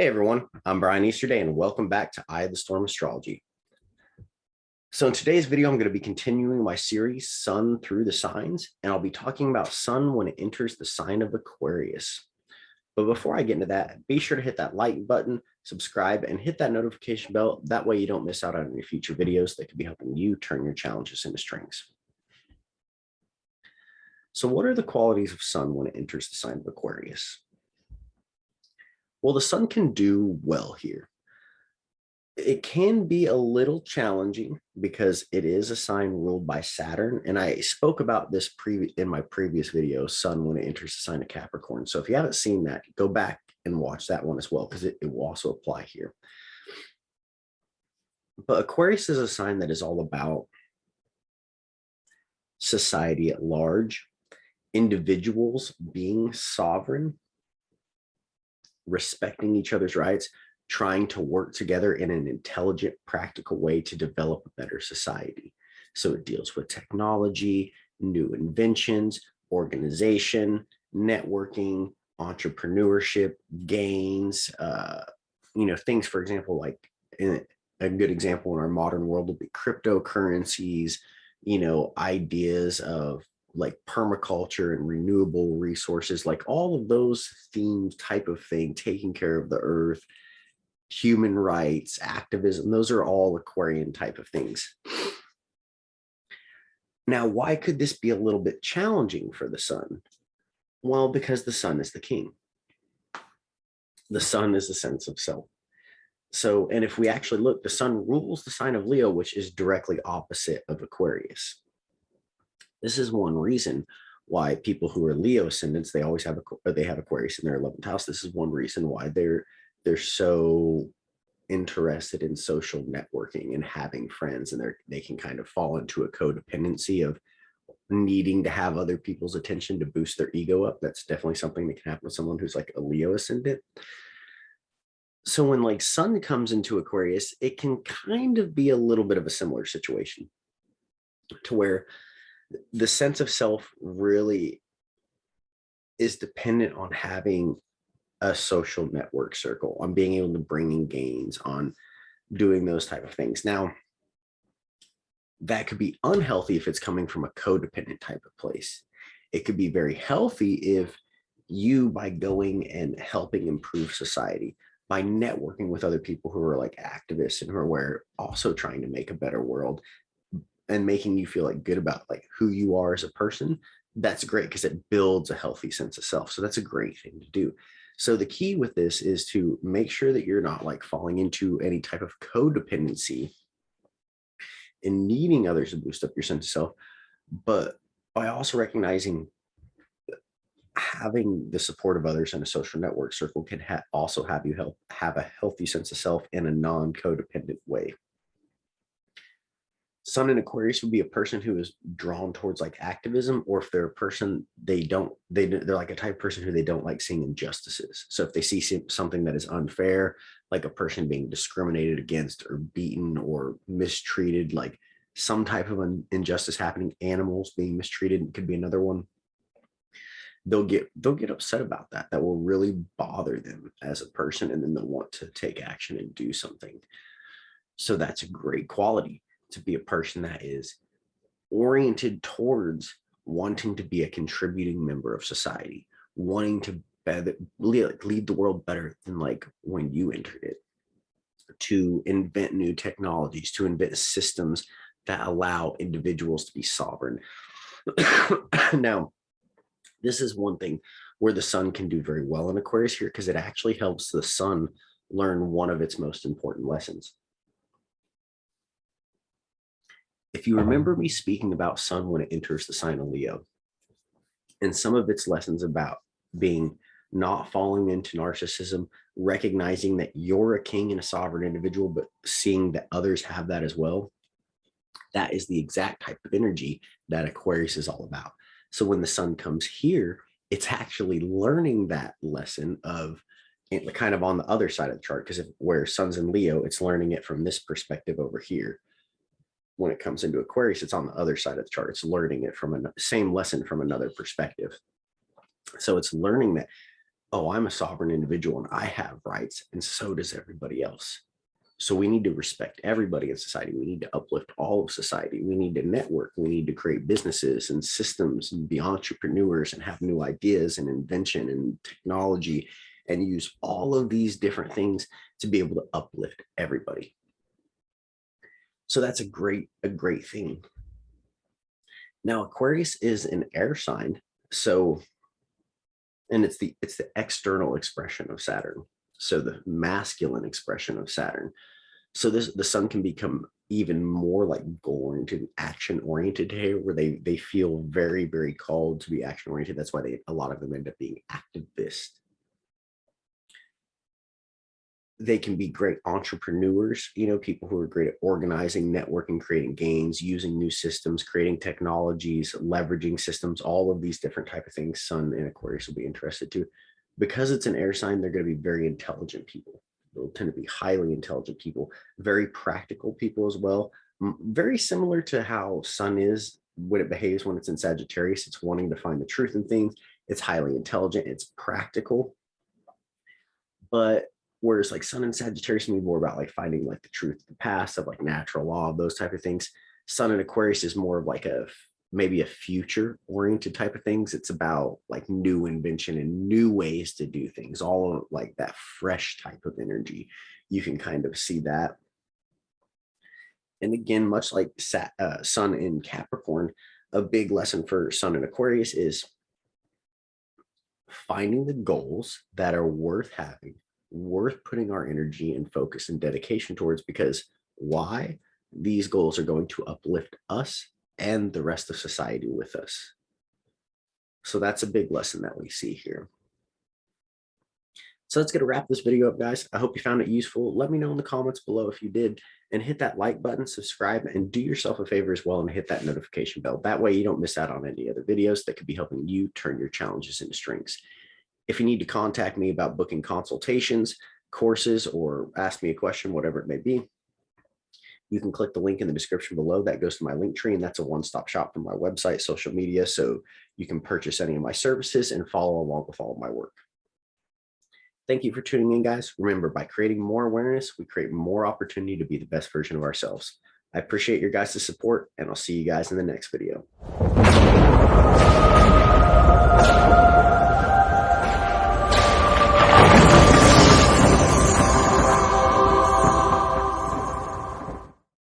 Hey everyone, I'm Brian Easterday and welcome back to Eye of the Storm Astrology. So in today's video, I'm going to be continuing my series, Sun Through the Signs, and I'll be talking about Sun when it enters the sign of Aquarius. But before I get into that, be sure to hit that like button, subscribe, and hit that notification bell. That way you don't miss out on any future videos that could be helping you turn your challenges into strengths. So what are the qualities of Sun when it enters the sign of Aquarius? Well, the Sun can do well here. It can be a little challenging because it is a sign ruled by Saturn. And I spoke about this in my previous video, Sun when it enters the sign of Capricorn. So if you haven't seen that, go back and watch that one as well, because it will also apply here. But Aquarius is a sign that is all about society at large, individuals being sovereign, respecting each other's rights, trying to work together in an intelligent, practical way to develop a better society. So it deals with technology, new inventions, organization, networking, entrepreneurship, gains, things, for example, like a good example in our modern world would be cryptocurrencies, ideas of like permaculture and renewable resources, like all of those themes type of thing, taking care of the earth, human rights, activism, those are all Aquarian type of things. Now, why could this be a little bit challenging for the Sun? Well, because the Sun is the king. The Sun is the sense of self. So, and if we actually look, the Sun rules the sign of Leo, which is directly opposite of Aquarius. This is one reason why people who are Leo ascendants, they always have Aquarius in their 11th house. This is one reason why they're so interested in social networking and having friends, and they can kind of fall into a codependency of needing to have other people's attention to boost their ego up. That's definitely something that can happen with someone who's like a Leo ascendant. So when like Sun comes into Aquarius, it can kind of be a little bit of a similar situation to where the sense of self really is dependent on having a social network circle, on being able to bring in gains, on doing those type of things. Now, that could be unhealthy if it's coming from a codependent type of place. It could be very healthy if you, by going and helping improve society, by networking with other people who are like activists and who are also trying to make a better world and making you feel like good about like who you are as a person, that's great because it builds a healthy sense of self. So that's a great thing to do. So the key with this is to make sure that you're not like falling into any type of codependency and needing others to boost up your sense of self, but by also recognizing having the support of others in a social network circle can also have you have a healthy sense of self in a non-codependent way. Sun in Aquarius would be a person who is drawn towards like activism, or if they're a person they're like a type of person who they don't like seeing injustices. So if they see something that is unfair, like a person being discriminated against or beaten or mistreated, like some type of injustice happening, animals being mistreated could be another one. They'll get upset about that. That will really bother them as a person, and then they'll want to take action and do something. So that's a great quality, to be a person that is oriented towards wanting to be a contributing member of society, wanting to lead the world better than like when you entered it, to invent new technologies, to invent systems that allow individuals to be sovereign. Now, this is one thing where the Sun can do very well in Aquarius here, because it actually helps the Sun learn one of its most important lessons. If you remember me speaking about Sun when it enters the sign of Leo, and some of its lessons about being not falling into narcissism, recognizing that you're a king and a sovereign individual, but seeing that others have that as well, that is the exact type of energy that Aquarius is all about. So when the Sun comes here, it's actually learning that lesson of kind of on the other side of the chart, because where Sun's in Leo, it's learning it from this perspective over here. When it comes into Aquarius, it's on the other side of the chart. It's learning it from the same lesson from another perspective. So it's learning that oh, I'm a sovereign individual and I have rights, and so does everybody else. So we need to respect everybody in society. We need to uplift all of society. We need to network. We need to create businesses and systems and be entrepreneurs and have new ideas and invention and technology, and use all of these different things to be able to uplift everybody. So that's a great thing. Now, Aquarius is an air sign. So, and it's the external expression of Saturn. So the masculine expression of Saturn. So the sun can become even more like goal oriented, action oriented here, where they feel very, very called to be action oriented. That's why a lot of them end up being activists. They can be great entrepreneurs, people who are great at organizing, networking, creating gains, using new systems, creating technologies, leveraging systems, all of these different type of things. Sun and Aquarius will be interested to. Because it's an air sign, they're going to be very intelligent people. They'll tend to be highly intelligent people, very practical people as well. Very similar to how Sun is when it behaves when it's in Sagittarius. It's wanting to find the truth in things. It's highly intelligent. It's practical. But whereas like Sun and Sagittarius may be more about like finding like the truth of the past, of like natural law, those type of things. Sun and Aquarius is more of like maybe a future oriented type of things. It's about like new invention and new ways to do things, all like that fresh type of energy. You can kind of see that. And again, much like Sun in Capricorn, a big lesson for Sun and Aquarius is finding the goals that are worth having, worth putting our energy and focus and dedication towards, because why? These goals are going to uplift us and the rest of society with us. So that's a big lesson that we see here. So that's going to wrap this video up, guys. I hope you found it useful. Let me know in the comments below if you did, and hit that like button, subscribe, and do yourself a favor as well and hit that notification bell. That way you don't miss out on any other videos that could be helping you turn your challenges into strengths. If you need to contact me about booking consultations, courses, or ask me a question, whatever it may be, you can click the link in the description below. That goes to my link tree, and that's a one-stop shop from my website, social media, so you can purchase any of my services and follow along with all of my work. Thank you for tuning in, guys. Remember, by creating more awareness, we create more opportunity to be the best version of ourselves. I appreciate your guys' support, and I'll see you guys in the next video.